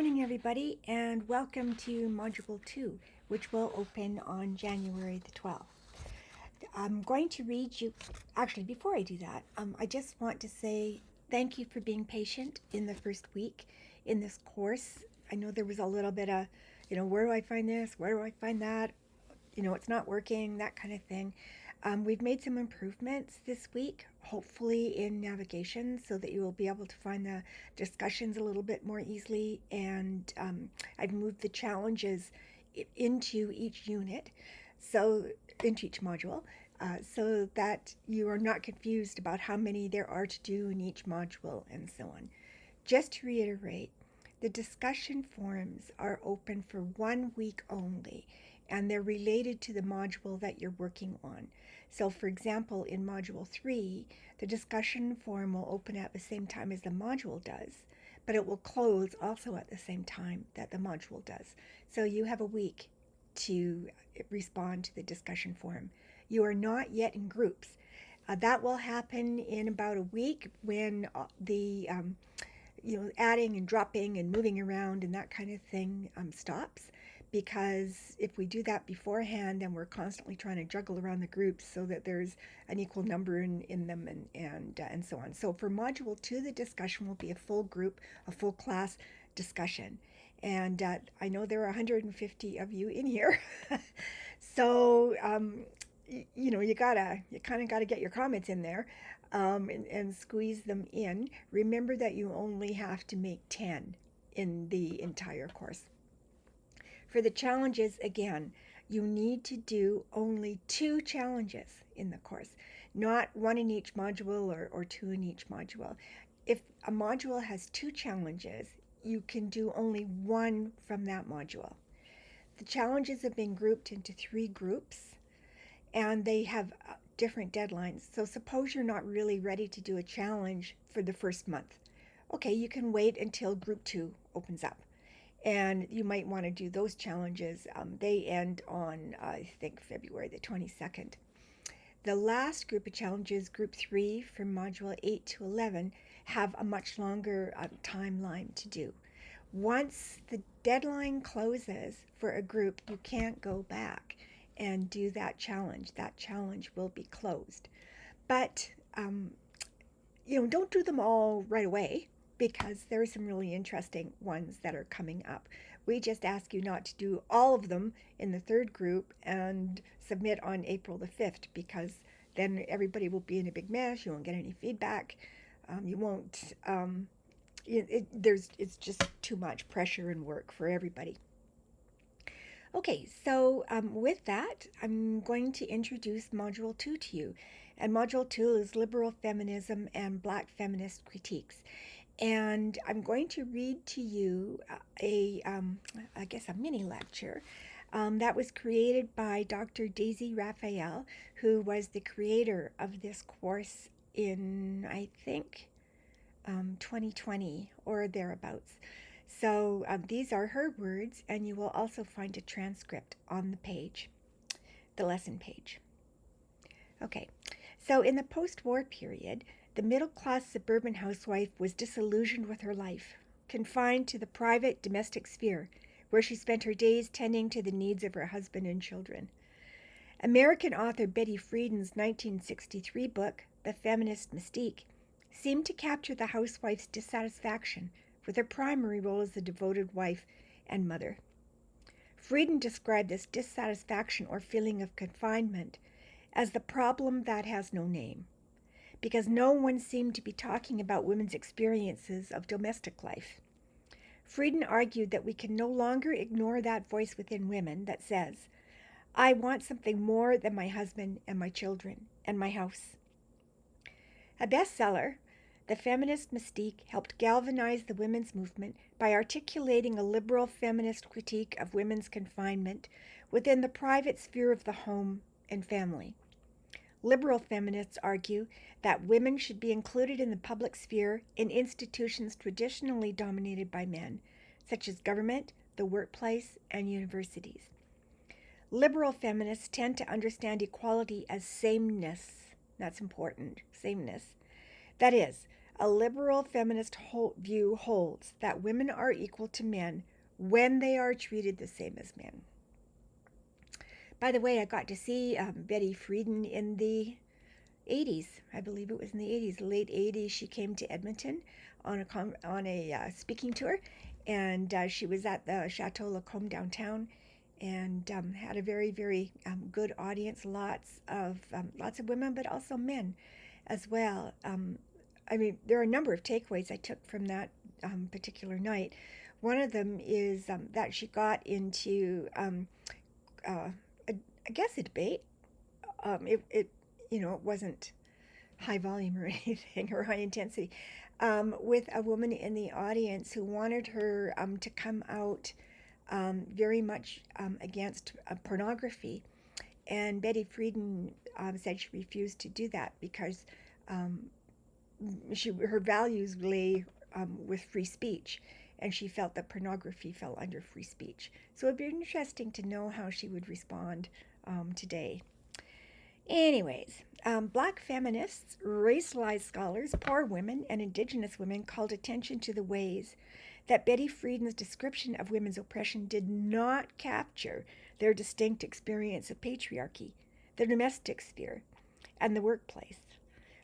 morning, everybody, and welcome to Module 2, which will open on January the 12th. I'm going to read you, actually, before I do that, I just want to say thank you for being patient in the first week in this course. I know there was a little bit of, where do I find this? Where do I find that? It's not working, that kind of thing. We've made some improvements this week, hopefully in navigation, so that you will be able to find the discussions a little bit more easily. And I've moved the challenges into each unit, so into each module, so that you are not confused about how many there are to do in each module and so on. Just to reiterate, the discussion forums are open for 1 week only, and they're related to the module that you're working on. So for example, in Module 3, the discussion forum will open at the same time as the module does, but it will close also at the same time that the module does. So you have a week to respond to the discussion forum. You are not yet in groups. That will happen in about a week when the adding and dropping and moving around and that kind of thing stops. Because if we do that beforehand, then we're constantly trying to juggle around the groups so that there's an equal number in them and so on. So for Module 2, the discussion will be a full group, a full class discussion. And I know there are 150 of you in here. So, you kind of got to get your comments in there and squeeze them in. Remember that you only have to make 10 in the entire course. For the challenges, again, you need to do only 2 challenges in the course, not 1 in each module or 2 in each module. If a module has 2 challenges, you can do only 1 from that module. The challenges have been grouped into 3 groups, and they have different deadlines. So suppose you're not really ready to do a challenge for the first month. Okay, you can wait until group 2 opens up. And you might want to do those challenges. They end on, I think, February the 22nd. The last group of challenges, group 3 from module 8 to 11, have a much longer timeline to do. Once the deadline closes for a group, you can't go back and do that challenge. That challenge will be closed. But, don't do them all right away, because there are some really interesting ones that are coming up. We just ask you not to do all of them in the 3rd group and submit on April the 5th, because then everybody will be in a big mess. You won't get any feedback. You won't, it's just too much pressure and work for everybody. Okay, so with that, I'm going to introduce Module 2 to you. And Module 2 is Liberal Feminism and Black Feminist Critiques. And I'm going to read to you a mini lecture that was created by Dr. Daisy Raphael, who was the creator of this course in, I think, 2020 or thereabouts. So these are her words, and you will also find a transcript on the page, the lesson page. Okay, so in the post-war period, the middle-class suburban housewife was disillusioned with her life, confined to the private domestic sphere, where she spent her days tending to the needs of her husband and children. American author Betty Friedan's 1963 book, The Feminist Mystique, seemed to capture the housewife's dissatisfaction with her primary role as a devoted wife and mother. Friedan described this dissatisfaction or feeling of confinement as the problem that has no name, because no one seemed to be talking about women's experiences of domestic life. Friedan argued that we can no longer ignore that voice within women that says, I want something more than my husband and my children and my house. A bestseller, The Feminist Mystique helped galvanize the women's movement by articulating a liberal feminist critique of women's confinement within the private sphere of the home and family. Liberal feminists argue that women should be included in the public sphere in institutions traditionally dominated by men, such as government, the workplace, and universities. Liberal feminists tend to understand equality as sameness. That's important, sameness. That is, A liberal feminist view holds that women are equal to men when they are treated the same as men. By the way, I got to see Betty Friedan in the 80s. I believe it was in the 80s, late 80s. She came to Edmonton on a speaking tour, and she was at the Chateau Lacombe downtown, and had a very, very good audience. Lots of women, but also men as well. I mean, there are a number of takeaways I took from that particular night. One of them is that she got into, uh, I guess, a debate. It wasn't high volume or anything or high intensity, with a woman in the audience who wanted her to come out very much against pornography. And Betty Friedan said she refused to do that because um, her values lay with free speech, and she felt that pornography fell under free speech. So it'd be interesting to know how she would respond today. Anyways, black feminists, racialized scholars, poor women, and indigenous women called attention to the ways that Betty Friedan's description of women's oppression did not capture their distinct experience of patriarchy, the domestic sphere, and the workplace.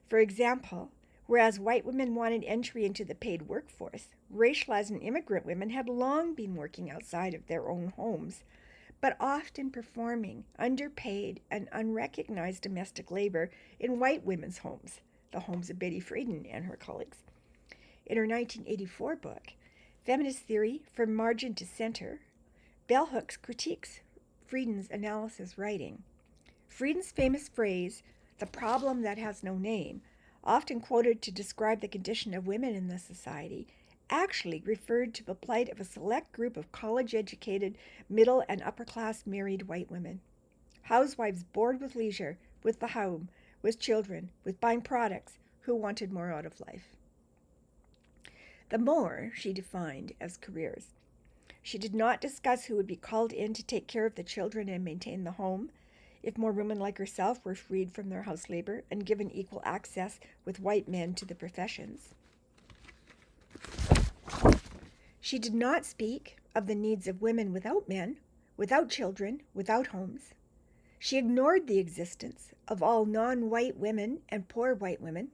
For example, whereas white women wanted entry into the paid workforce, racialized and immigrant women had long been working outside of their own homes, but often performing underpaid and unrecognized domestic labor in white women's homes, the homes of Betty Friedan and her colleagues. In her 1984 book, Feminist Theory from Margin to Center, Bell Hooks critiques Friedan's analysis, writing, Friedan's famous phrase, the problem that has no name, often quoted to describe the condition of women in this society, actually referred to the plight of a select group of college-educated, middle and upper-class married white women. Housewives bored with leisure, with the home, with children, with buying products, who wanted more out of life. The more she defined as careers. She did not discuss who would be called in to take care of the children and maintain the home, if more women like herself were freed from their house labor and given equal access with white men to the professions. She did not speak of the needs of women without men, without children, without homes. She ignored the existence of all non-white women and poor white women.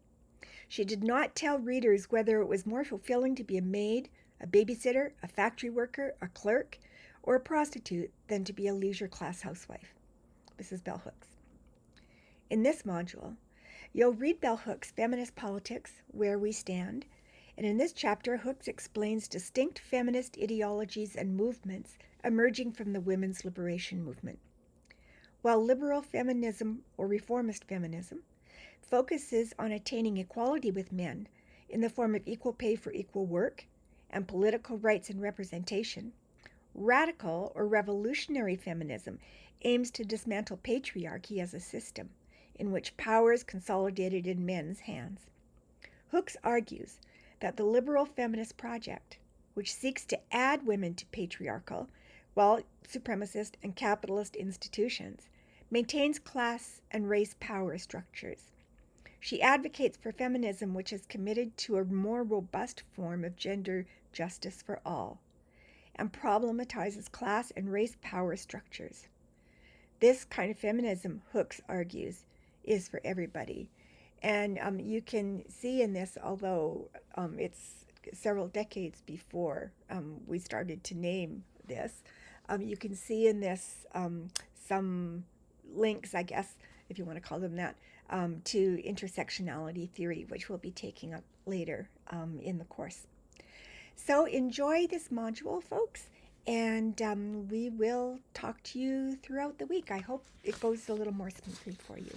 She did not tell readers whether it was more fulfilling to be a maid, a babysitter, a factory worker, a clerk, or a prostitute than to be a leisure class housewife. Mrs. Bell Hooks. In this module, you'll read Bell Hooks' Feminist Politics, Where We Stand, and in this chapter, Hooks explains distinct feminist ideologies and movements emerging from the women's liberation movement. While liberal feminism, or reformist feminism, focuses on attaining equality with men in the form of equal pay for equal work and political rights and representation, radical or revolutionary feminism aims to dismantle patriarchy as a system in which power is consolidated in men's hands. Hooks argues that the liberal feminist project, which seeks to add women to patriarchal, white supremacist, and capitalist institutions, maintains class and race power structures. She advocates for feminism which is committed to a more robust form of gender justice for all, and problematizes class and race power structures. This kind of feminism, Hooks argues, is for everybody. And you can see in this, although it's several decades before we started to name this, you can see in this some links, I guess, if you want to call them that, to intersectionality theory, which we'll be taking up later in the course. So enjoy this module, folks, and we will talk to you throughout the week. I hope it goes a little more smoothly for you.